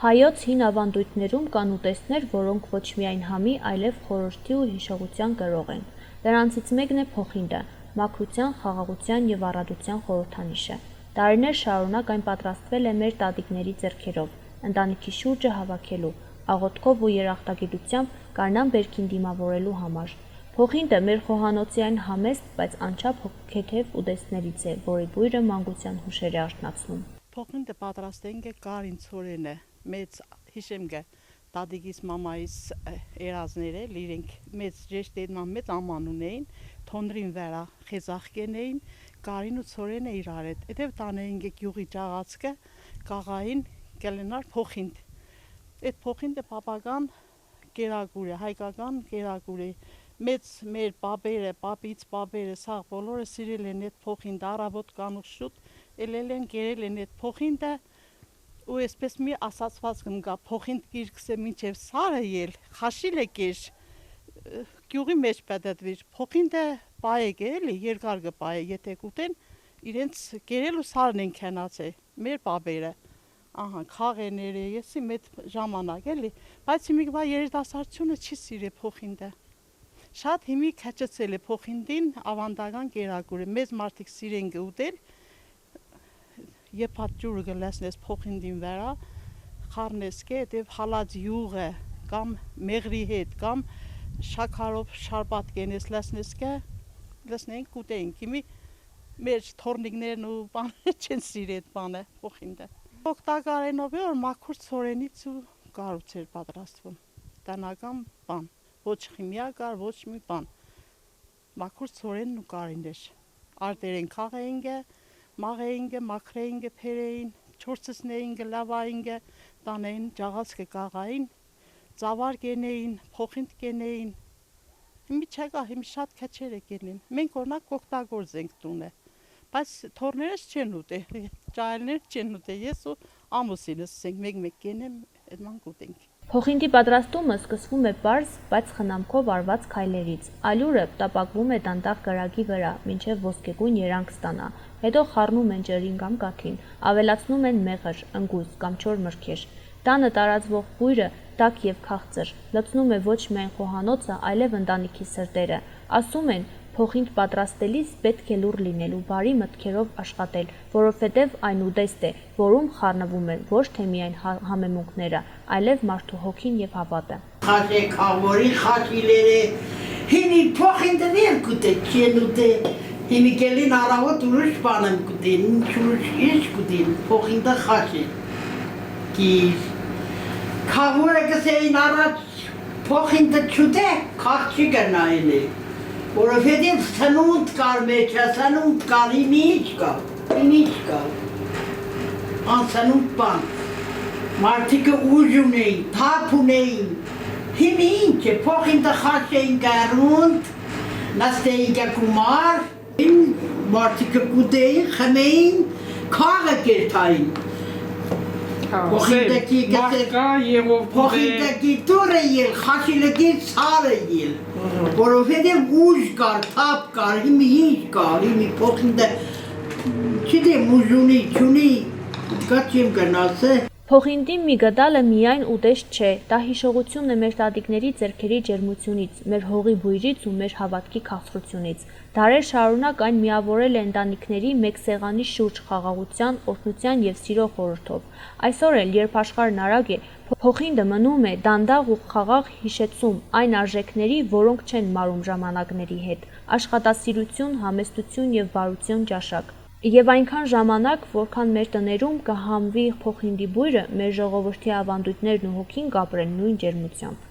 Հայոց հին ավանդույթներում կան ուտեստներ, որոնք ոչ միայն համի, այլև խորհրդի ու հիշողության կրող են։ Դրանցից մեկն է փոխինդը, մաքրության, խաղաղության եւ առատության խորհրդանիշը։ Տարիներ շարունակ այն պատրաստվել է մեր տատիկների ձեռքերով, ընտանիքի շուրջը հավաքելու, աղոթքով ու երախտագիտությամբ կանան բերքին դիմավորելու համար։ Փոխինդը մեր խոհանոցի այն համեստ, բայց անչափ հոգեթև ուտեստներից է, որի բույրը մանկության հուշեր է արթնացնում։ Փոխինդը պատրաստենք է Կարին ծորենը, մեծ հիշեմ գը տատիկիս մամայիս երազները, իրենք մեծ ժեշտեդման մեծ աման ունեին, թոնրին վրա խեզախկեն էին, Կարին ու ծորենը իրար հետ, հետև տանեին գյուղի ճաղացքը, կաղային կելենար փոխինդ։ Այդ փոխինդը պապական կերակուր է, հայկական կերակուր է, մեծ մեր պապերը, պապից պապերը, սաղ բոլորը սիրել են այդ փոխինդը, առավոտ կանուք շուտ, ելել են կերել են այդ փոխինդը, ու այսպես մի ասացված կնկա, փոխինդ գիրքս է մինչև սարը ել, խաշիլ է կեշ, գյուղի մեջ պետետվիր, փոխինդը պայեկ է, էլի, երկար գպայե, եթե կուտեն, իրենց կերել ու սարն են կենացե, մեր պապերը, ահա, խաղեները, եսի մեծ ժամանակ, էլի, բայց հիմիկվա երիտասարդությունը չի սիրե փոխինդը։ Շատ հիմի քչացել է փոխինդին ավանդական կերակուրը, մեծ մարդիկ սիրեն գուտել, եփած ջուրը գլեսնես փոխինդին վրա, խառնես կե, դեպ հալած յուղը կամ մեղրի հետ կամ շաքարով շարբատ կենես լեսնես կե, լեսնենք կուտենք, հիմի մեր թորնիկներն ու բանը չեն սիրե այդ բանը փոխինդը։ Օգտակարենով է որ մաքուր ծորենից ու կարուց էր պատրաստվում, տնական բան։ Ոչ քիմիական, ոչ մի բան։ Մաքուր ծորենն ու կարին էր։ Արտերեն խաղեինգը, մաղեինգը, մաքրեինգը, փերեին, չորցսնեինգը, լավայինգը, տանեին, ճաղացքը կաղային, ծավար կենեին, փոխինդ կենեին։ Հիմի չկա, հիմի շատ քչեր է կենին։ Մենք օրինակ օգտագործենք տունը։ Բայց թորներս չեն ուտե, ճայելներ չեն ուտե։ Ես ու ամուսինս ենք մեկ-մեկ կենեմ, այդման կուտենք։ Փոխինդի պատրաստումը սկսվում է պարզ, բայց խնամքով արված քայլերից։ Ալյուրը տապակվում է դանդաղ կրակի վրա, մինչև ոսկեգույն երանգ ստանա։ Հետո խառնում են ջրին կամ կաթին, ավելացնում են մեղր, ընգույզ կամ չոր մրգեր։ Տանը տարածվող բույրը տաք եւ քաղցր, լցնում է ոչ միայն խոհանոցը, այլև ընտանիքի սրտերը։ Ասում են, փոխինդ պատրաստելիս պետք է լուռ լինել ու բարի մտքերով աշխատել, որովհետև այն ուտեստ է, որում խառնվում են ոչ թե միայն համեմունքները, այլև մարդու հոգին եւ հավատը։ Խաշե խավորի խաշիլերը հիմի փոխինդը վեր կուտե չեն ուտե հիմի կելին առավոտ ուրիշ բան եմ կուտեն ինչ կուտեն փոխինդը խաշի կիս խավորը գսեին առաջ փոխինդը չուտե խաղ չի գնայել է որովհետև սնունդ կար մեջը սնունդ կար հիմի ինչ կար անսնունդ բան մարդիկը ուժ ունեին, թափ ունեին, հիմի ինչ է, փոխինդը խաշեին գարունդ, նստեին գակումար, մարդիկը կուտեին, խմեին, քաղը կերթային, փոխինդը դուրը ել, խաշիլը ցարը ել, որովհետև ուժ կար, թափ կար, հիմի ինչ կար, հիմի փոխինդը, չդեմ ուժ ունի, չունի, կա չեմ գնաց է, Փոխինդի մի գդալը միայն ուտեստ չէ, դա հիշողություն է մեր տատիկների ձեռքերի ջերմությունից, մեր հողի բույրից ու մեր հավատքի քաղցրությունից։ Դարեր շարունակ այն միավորել է ընտանիքների մեկ սեղանի շուրջ խաղաղության, օրհնության եւ սիրո խորհրդով։ Այսօր էլ, երբ աշխարհն արագ է, փոխինդը մնում է դանդաղ ու խաղաղ հիշեցում այն արժեքների, որոնք չեն մարում ժամանակների հետ։ Աշխատասիրություն, համեստություն եւ բարություն ճաշակ։ Եվ այնքան ժամանակ, որքան մեր տներում կհամվի փոխինդի բույրը, մեր ժողովրդի ավանդույթներն ու հոգին կապրեն նույն ջերմությամբ։